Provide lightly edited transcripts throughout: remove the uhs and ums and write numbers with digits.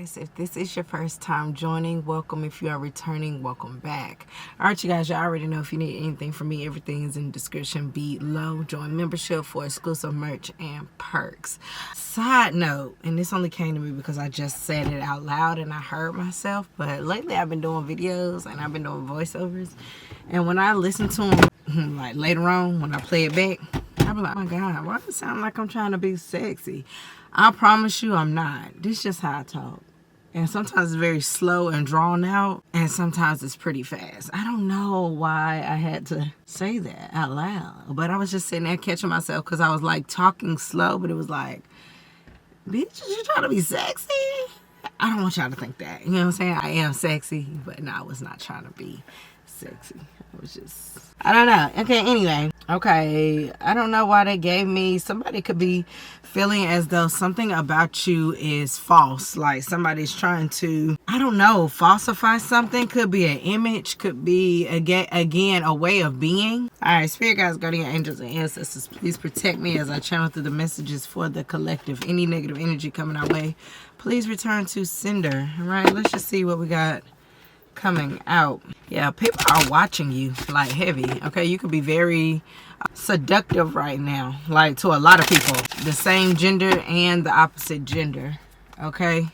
guys. If this is your first time joining, welcome. If you are returning, welcome back. All right, you guys, you already know if you need anything from me, everything is in the description below. Join membership for exclusive merch and perks. Side note, and this only came to me because I just said it out loud and I heard myself, but lately I've been doing videos and I've been doing voiceovers, and when I listen to them, like later on when I play it back, I'm like, oh my God, why does it sound like I'm trying to be sexy? I promise you I'm not. This is just how I talk. And sometimes it's very slow and drawn out, and sometimes it's pretty fast. I don't know why I had to say that out loud, but I was just sitting there catching myself because I was like talking slow, but it was like, bitch, you trying to be sexy? I don't want y'all to think that. You know what I'm saying? I am sexy, but no, I was not trying to be sexy. I was just, I don't know. Okay, anyway. Okay, I don't know why they gave me, somebody could be feeling as though something about you is false. Like somebody's trying to, I don't know, falsify something. Could be an image, could be, again, a way of being. All right, spirit guides, guardian angels, and ancestors, please protect me as I channel through the messages for the collective. Any negative energy coming our way, please return to sender. All right, let's just see what we got coming out. Yeah, people are watching you like heavy. Okay, you could be very seductive right now, like to a lot of people, the same gender and the opposite gender. Okay,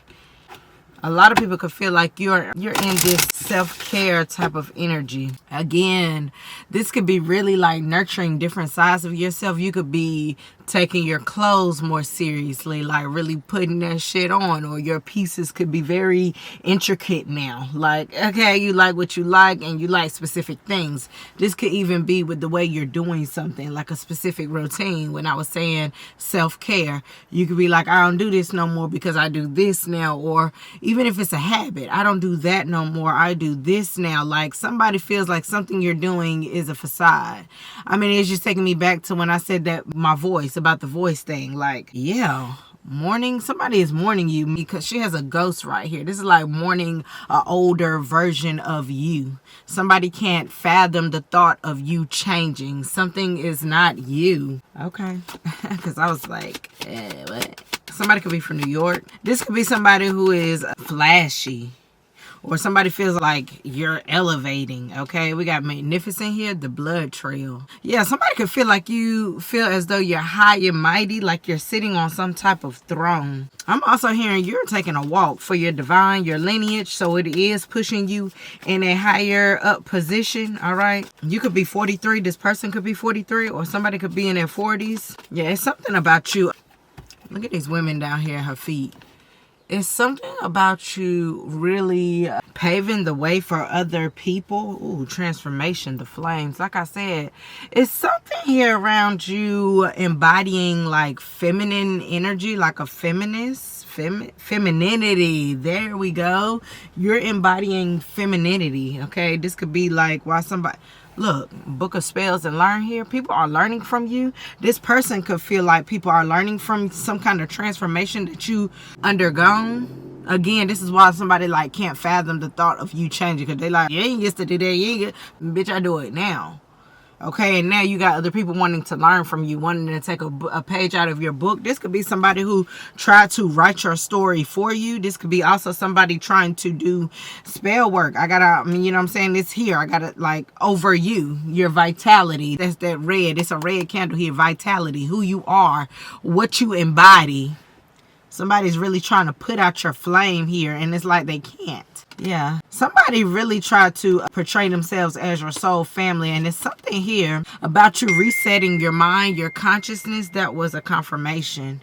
a lot of people could feel like you're in this self-care type of energy. Again, this could be really like nurturing different sides of yourself. You could be taking your clothes more seriously, like really putting that shit on, or your pieces could be very intricate now. Like, okay, you like what you like and you like specific things. This could even be with the way you're doing something, like a specific routine. When I was saying self-care, you could be like, I don't do this no more because I do this now. Or even if it's a habit, I don't do that no more, I do this now. Like somebody feels like something you're doing is a facade. I mean, it's just taking me back to when I said that my voice, about the voice thing. Like, yeah, mourning, somebody is mourning you because she has a ghost right here. This is like mourning an older version of you. Somebody can't fathom the thought of you changing. Something is not you. Okay. Because I was like, what? Somebody could be from New York. This could be somebody who is flashy, or somebody feels like you're elevating. Okay, we got magnificent here, the blood trail. Yeah, somebody could feel like you feel as though you're high and mighty, like you're sitting on some type of throne. I'm also hearing you're taking a walk for your divine, your lineage, so it is pushing you in a higher up position. All right, you could be 43. This person could be 43, or somebody could be in their 40s. Yeah, it's something about you. Look at these women down here at her feet. It's something about you really paving the way for other people. Ooh, transformation, the flames. Like I said, it's something here around you embodying like feminine energy, like a feminist. Femininity. There we go. You're embodying femininity. Okay, this could be like why somebody... Look, book of spells and learn here. People are learning from you. This person could feel like people are learning from some kind of transformation that you undergone. Again, this is why somebody like can't fathom the thought of you changing, because they like, you ain't used to do that. You ain't bitch, I do it now. Okay, and now you got other people wanting to learn from you, wanting to take a page out of your book. This could be somebody who tried to write your story for you. This could be also somebody trying to do spell work. You know what I'm saying? It's here. I got it like over you, your vitality. That's that red. It's a red candle here. Vitality, who you are, what you embody. Somebody's really trying to put out your flame here, and it's like they can't. Yeah, somebody really tried to portray themselves as your soul family, and it's something here about you resetting your mind, your consciousness. That was a confirmation.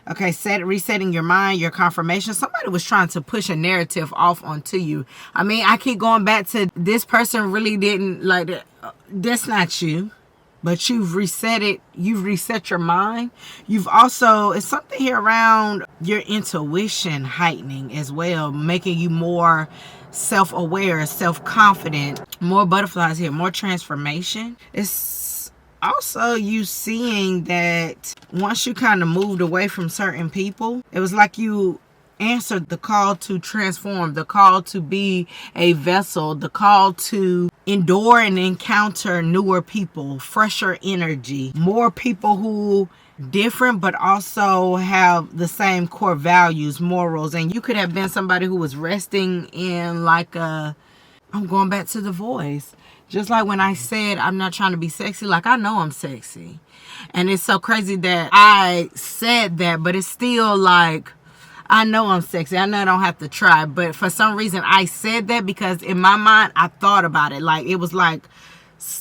Okay, resetting your mind, your confirmation. Somebody was trying to push a narrative off onto you. I mean, I keep going back to this person really didn't like that. That's not you. But you've reset it. You've reset your mind. You've also, it's something here around your intuition heightening as well, making you more self-aware, self-confident, more butterflies here, more transformation. It's also you seeing that once you kind of moved away from certain people, it was like you answered the call to transform, the call to be a vessel, the call to endure and encounter newer people, fresher energy, more people who different but also have the same core values, morals. And you could have been somebody who was resting in like I'm going back to the voice. Just like when I said I'm not trying to be sexy, like I know I'm sexy. And it's so crazy that I said that, but it's still like I know I'm sexy. I know I don't have to try. But for some reason I said that because in my mind I thought about it. Like it was like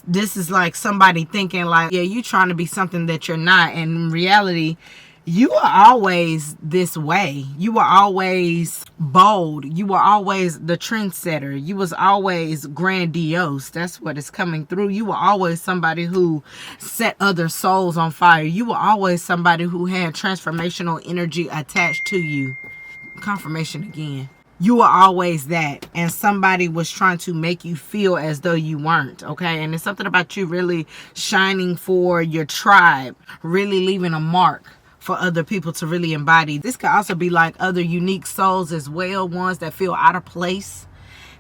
this is like somebody thinking like, yeah, you trying to be something that you're not. And in reality, you are always this way. You were always bold. You were always the trendsetter. You was always grandiose. That's what is coming through. You were always somebody who set other souls on fire. You were always somebody who had transformational energy attached to you. Confirmation again. You were always that, and somebody was trying to make you feel as though you weren't, okay? And it's something about you really shining for your tribe, really leaving a mark for other people to really embody. This could also be like other unique souls as well, ones that feel out of place,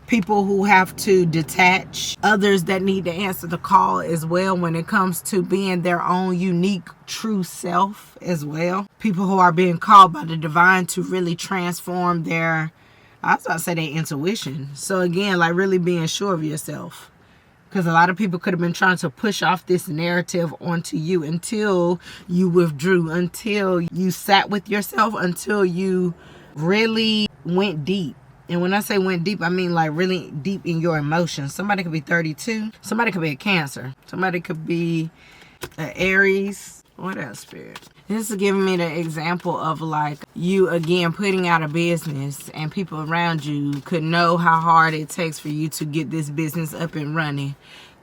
people who have to detach, others that need to answer the call as well when it comes to being their own unique true self as well. People who are being called by the divine to really transform their, I was about to say their intuition. So again, like really being sure of yourself. Because a lot of people could have been trying to push off this narrative onto you until you withdrew, until you sat with yourself, until you really went deep. And when I say went deep, I mean like really deep in your emotions. Somebody could be 32. Somebody could be a Cancer. Somebody could be an Aries. What else, Spirit? This is giving me the example of like you again putting out a business and people around you could know how hard it takes for you to get this business up and running.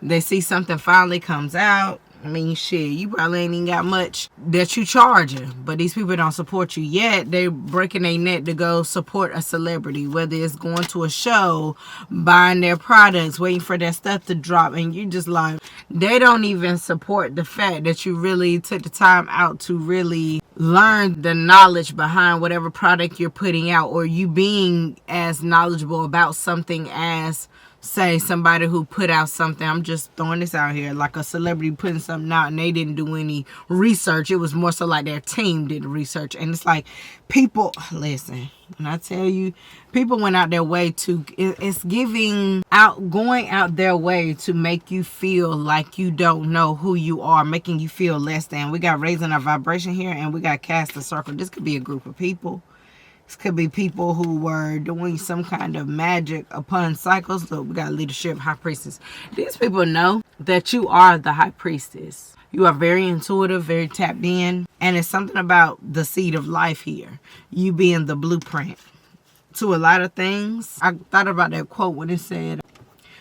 They see something finally comes out. I mean, shit, you probably ain't even got much that you charging, but these people don't support you yet. They breaking their neck to go support a celebrity, whether it's going to a show, buying their products, waiting for their stuff to drop, and you just like, they don't even support the fact that you really took the time out to really learn the knowledge behind whatever product you're putting out, or you being as knowledgeable about something as say somebody who put out something. I'm just throwing this out here, like a celebrity putting something out and they didn't do any research. It was more so like their team did research. And it's like people, listen, when I tell you, people went out their way to, it's going out their way to make you feel like you don't know who you are, making you feel less than. We got raising our vibration here and we got cast a circle. This could be a group of people. This could be people who were doing some kind of magic upon cycles. Look, we got leadership, high priestess. These people know that you are the high priestess. You are very intuitive, very tapped in. And it's something about the seed of life here. You being the blueprint to a lot of things. I thought about that quote when it said,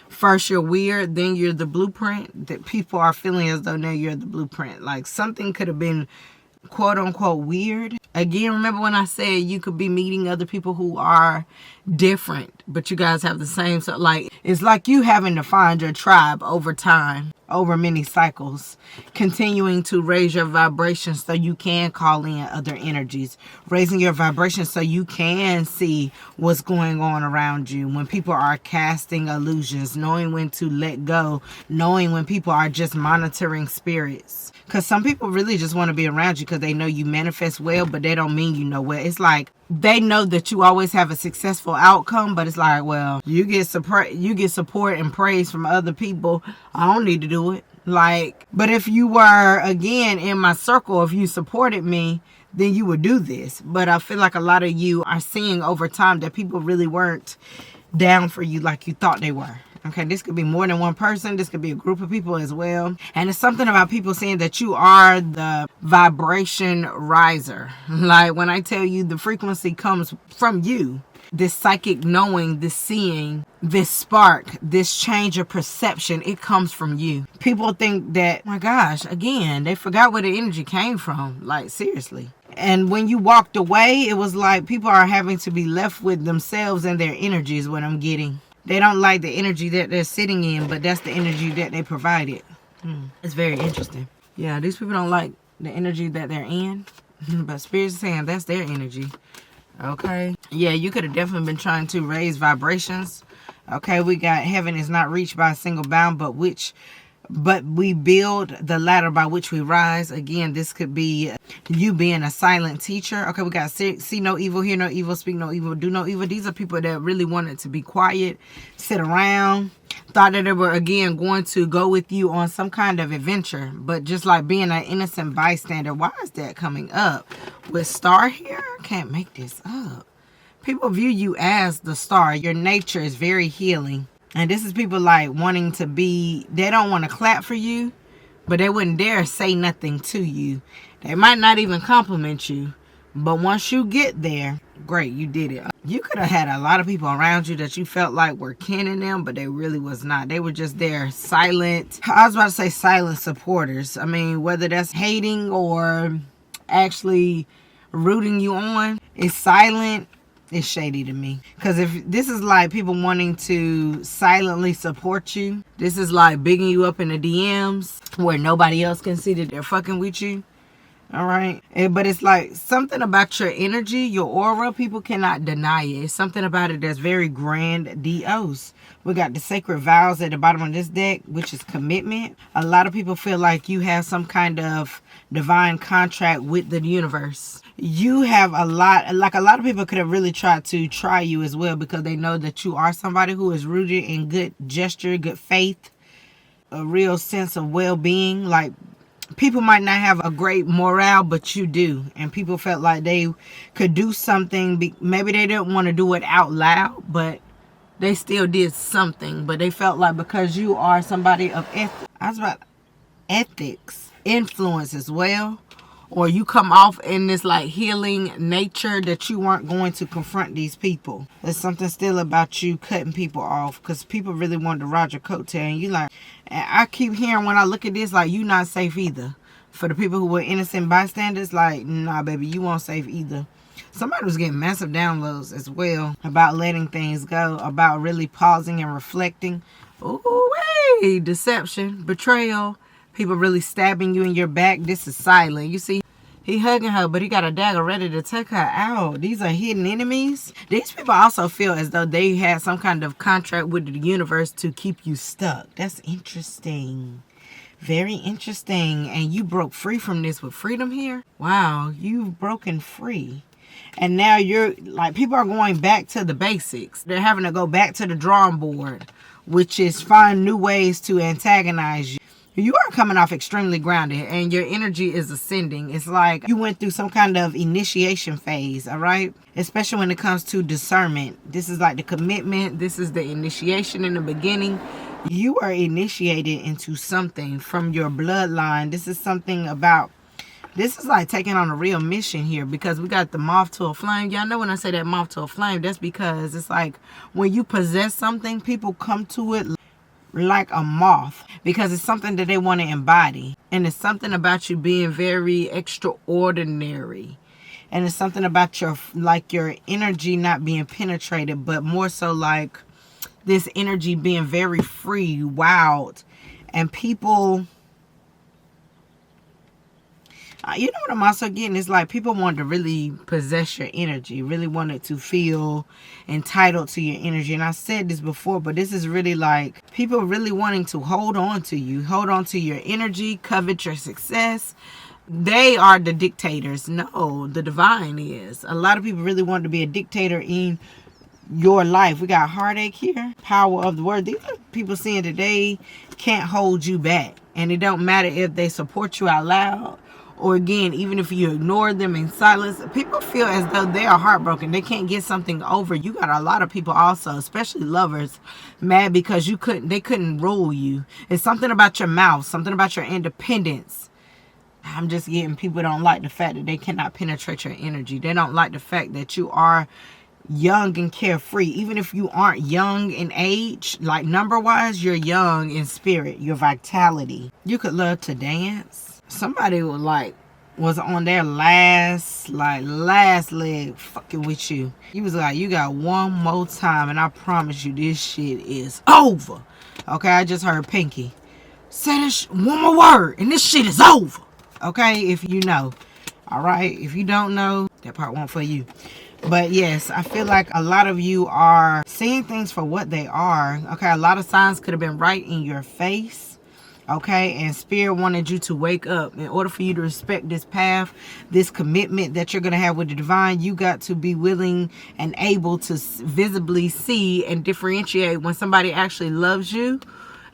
first you're weird, then you're the blueprint. That people are feeling as though now you're the blueprint. Like something could have been quote unquote weird. Again, remember when I said you could be meeting other people who are different, but you guys have the same, so like it's like you having to find your tribe over time, over many cycles, continuing to raise your vibration so you can call in other energies, raising your vibration so you can see what's going on around you. When people are casting illusions, knowing when to let go, knowing when people are just monitoring spirits. Because some people really just want to be around you because they know you manifest well, but they don't mean you know well. It's like they know that you always have a successful outcome, but it's like, well, you get support and praise from other people. I don't need to do it. Like, but if you were, again, in my circle, if you supported me, then you would do this. But I feel like a lot of you are seeing over time that people really weren't down for you like you thought they were. Okay, this could be more than one person. This could be a group of people as well. And it's something about people saying that you are the vibration riser. Like when I tell you the frequency comes from you, this psychic knowing, this seeing, this spark, this change of perception, it comes from you. People think that, oh my gosh, again, they forgot where the energy came from. Like, seriously. And when you walked away, it was like people are having to be left with themselves and their energy is what I'm getting. They don't like the energy that they're sitting in, but that's the energy that they provided. It's very interesting. Yeah, these people don't like the energy that they're in, but Spirit's saying that's their energy. Okay. Yeah, you could have definitely been trying to raise vibrations Okay, we got heaven is not reached by a single bound, but we build the ladder by which we rise. Again, this could be you being a silent teacher. Okay, we got see no evil, hear no evil, speak no evil, do no evil. These are people that really wanted to be quiet, sit around, thought that they were, again, going to go with you on some kind of adventure, but just like being an innocent bystander. Why is that coming up with star here? I can't make this up. People view you as the star. Your nature is very healing. And this is people like wanting to be, they don't want to clap for you, but they wouldn't dare say nothing to you. They might not even compliment you, but once you get there, great, you did it. You could have had a lot of people around you that you felt like were kin in them, but they really was not. They were just there silent. I was about to say silent supporters. I mean, whether that's hating or actually rooting you on, it's silent. It's shady to me. Because if this is like people wanting to silently support you, this is like bigging you up in the DMs where nobody else can see that they're fucking with you. All right. But it's like something about your energy, your aura, people cannot deny it. It's something about it that's very grandiose. We got the sacred vows at the bottom of this deck, which is commitment. A lot of people feel like you have some kind of divine contract with the universe. You have a lot of people could have really tried to try you as well, because they know that you are somebody who is rooted in good gesture, good faith, a real sense of well-being. Like, people might not have a great morale, but you do. And people felt like they could do something. Maybe they didn't want to do it out loud, but they still did something. But they felt like because you are somebody of ethics, influence as well, or you come off in this like healing nature, that you weren't going to confront these people. There's something still about you cutting people off, because people really wanted to ride your coattail, and you like, and I keep hearing when I look at this, like, you not safe either. For the people who were innocent bystanders, like, nah, baby, you won't safe either. Somebody was getting massive downloads as well about letting things go, about really pausing and reflecting. Ooh, hey, deception, betrayal, people really stabbing you in your back. This is silent. You see, he hugging her, but he got a dagger ready to take her out. These are hidden enemies. These people also feel as though they had some kind of contract with the universe to keep you stuck. That's interesting. Very interesting. And you broke free from this with freedom here. Wow, you've broken free. And now you're like, people are going back to the basics. They're having to go back to the drawing board, which is find new ways to antagonize you. You are coming off extremely grounded, and your energy is ascending. It's like you went through some kind of initiation phase, all right? Especially when it comes to discernment. This is like the commitment. This is the initiation in the beginning. You are initiated into something from your bloodline. This is something about, this is like taking on a real mission here, because we got the moth to a flame. Y'all know when I say that moth to a flame, that's because it's like when you possess something, people come to it like a moth, because it's something that they want to embody. And it's something about you being very extraordinary. And it's something about your energy not being penetrated, but more so like this energy being very free, wild. And people, you know what I'm also getting? It's like people wanted to really possess your energy, really wanted to feel entitled to your energy. And I said this before, but this is really like people really wanting to hold on to you, hold on to your energy, covet your success. They are the dictators. No, the divine is. A lot of people really want to be a dictator in your life. We got heartache here, power of the word. These are people saying that they can't hold you back. And it don't matter if they support you out loud, or again, even if you ignore them in silence. People feel as though they are heartbroken. They can't get something over. You got a lot of people also, especially lovers, mad because they couldn't rule you. It's something about your mouth, something about your independence. I'm just getting people don't like the fact that they cannot penetrate your energy. They don't like the fact that you are young and carefree. Even if you aren't young in age, like number wise, you're young in spirit, your vitality. You could love to dance. Somebody was on their last leg fucking with you. He was like, you got one more time and I promise you this shit is over. Okay, I just heard Pinky say this one more word and this shit is over. Okay, if you know. All right, if you don't know, that part won't for you. But yes, I feel like a lot of you are seeing things for what they are. Okay, a lot of signs could have been right in your face. Okay, and Spirit wanted you to wake up. In order for you to respect this path, this commitment that you're going to have with the divine, you got to be willing and able to visibly see and differentiate when somebody actually loves you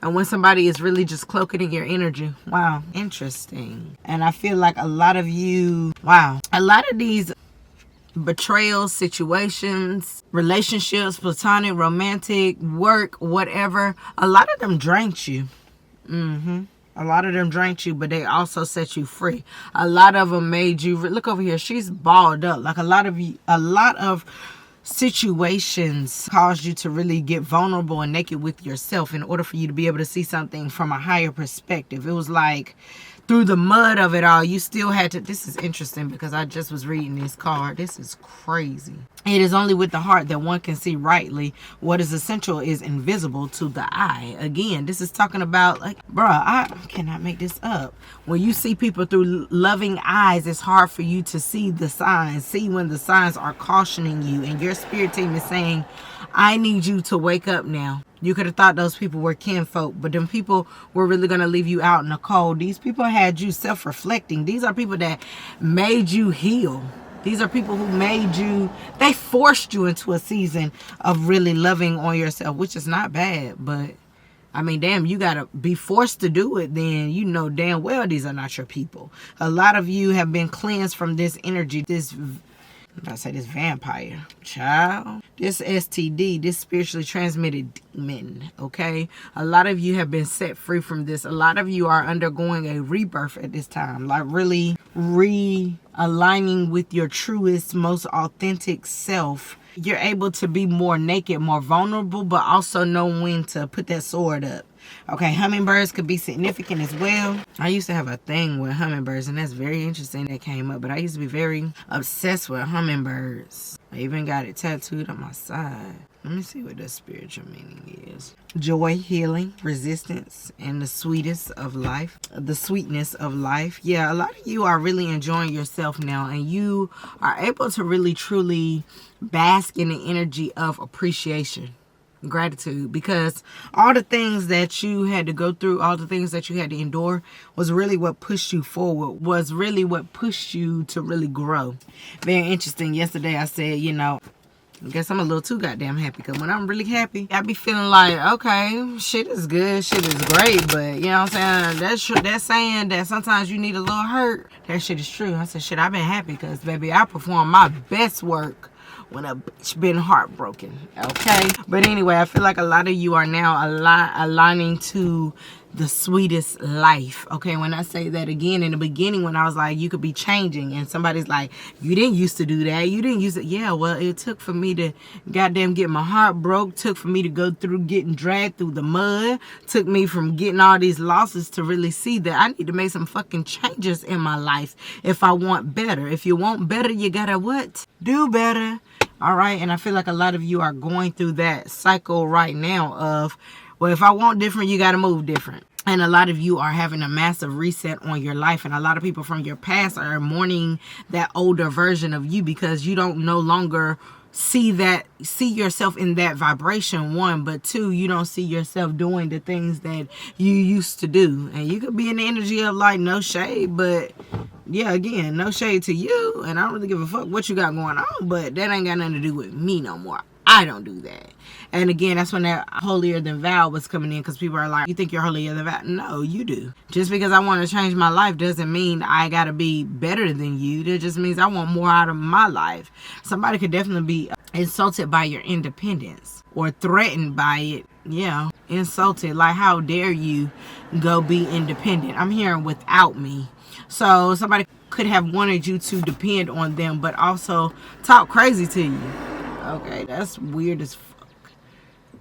and when somebody is really just cloaking in your energy. Wow, interesting. And I feel like a lot of you, wow, a lot of these betrayal situations, relationships, platonic, romantic, work, whatever, a lot of them drained you. A lot of them drained you, but they also set you free. A lot of them made you look over here. She's balled up. Like a lot of situations caused you to really get vulnerable and naked with yourself in order for you to be able to see something from a higher perspective. It was like through the mud of it all, you still had to. This is interesting because I just was reading this card. This is crazy. It is only with the heart that one can see rightly. What is essential is invisible to the eye. Again, this is talking about, like, bruh, I cannot make this up. When you see people through loving eyes, it's hard for you to see the signs. See when the signs are cautioning you and your spirit team is saying, I need you to wake up now. You could have thought those people were kinfolk, but them people were really going to leave you out in the cold. These people had you self-reflecting. These are people that made you heal. These are people who made you, they forced you into a season of really loving on yourself, which is not bad. But, I mean, damn, you got to be forced to do it. Then you know damn well these are not your people. A lot of you have been cleansed from this energy, this vampire, child, this STD, this spiritually transmitted demon, okay? A lot of you have been set free from this. A lot of you are undergoing a rebirth at this time, like really realigning with your truest, most authentic self. You're able to be more naked, more vulnerable, but also know when to put that sword up. Okay, hummingbirds could be significant as well. I used to have a thing with hummingbirds, and that's very interesting that came up. But I used to be very obsessed with hummingbirds. I even got it tattooed on my side. Let me see what the spiritual meaning is. Joy, healing, resistance, and the sweetness of life. The sweetness of life. Yeah, a lot of you are really enjoying yourself now, and you are able to really, truly bask in the energy of appreciation. Gratitude, because all the things that you had to go through, all the things that you had to endure was really what pushed you forward, was really what pushed you to really grow. Very interesting. Yesterday I said, you know, I guess I'm a little too goddamn happy, because when I'm really happy, I be feeling like, okay, shit is good, shit is great, but you know what I'm saying, that's saying that sometimes you need a little hurt, that shit is true. I said, shit, I've been happy because, baby, I perform my best work when a bitch been heartbroken, okay? But anyway, I feel like a lot of you are now aligning to the sweetest life, okay? When I say that again, in the beginning when I was like, you could be changing, and somebody's like, you didn't used to do that, you didn't used to, yeah, well, it took for me to goddamn get my heart broke, took for me to go through getting dragged through the mud, took me from getting all these losses to really see that I need to make some fucking changes in my life if I want better. If you want better, you gotta what? Do better. All right, and I feel like a lot of you are going through that cycle right now of, well, if I want different, you got to move different. And a lot of you are having a massive reset on your life. And a lot of people from your past are mourning that older version of you because you don't no longer see yourself in that vibration, one, but two, you don't see yourself doing the things that you used to do. And you could be in the energy of like, no shade, but yeah, again, no shade to you, and I don't really give a fuck what you got going on, but that ain't got nothing to do with me no more. I don't do that. And again, that's when that holier than thou was coming in, because people are like, you think you're holier than thou? No, you do. Just because I want to change my life doesn't mean I gotta be better than you. That just means I want more out of my life. Somebody could definitely be insulted by your independence or threatened by it. Yeah, insulted. Like, how dare you go be independent? I'm hearing without me. So somebody could have wanted you to depend on them, but also talk crazy to you. Okay, that's weird as fuck.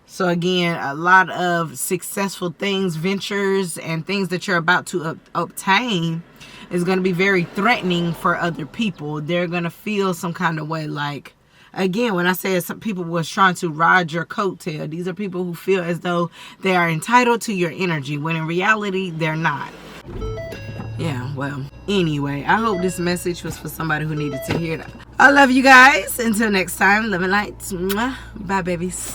So again, a lot of successful things, ventures, and things that you're about to obtain is going to be very threatening for other people. They're going to feel some kind of way, like, again, when I say some people was trying to ride your coattail, these are people who feel as though they are entitled to your energy, when in reality, they're not. Yeah, well, anyway, I hope this message was for somebody who needed to hear it. I love you guys. Until next time, love and lights. Mwah. Bye, babies.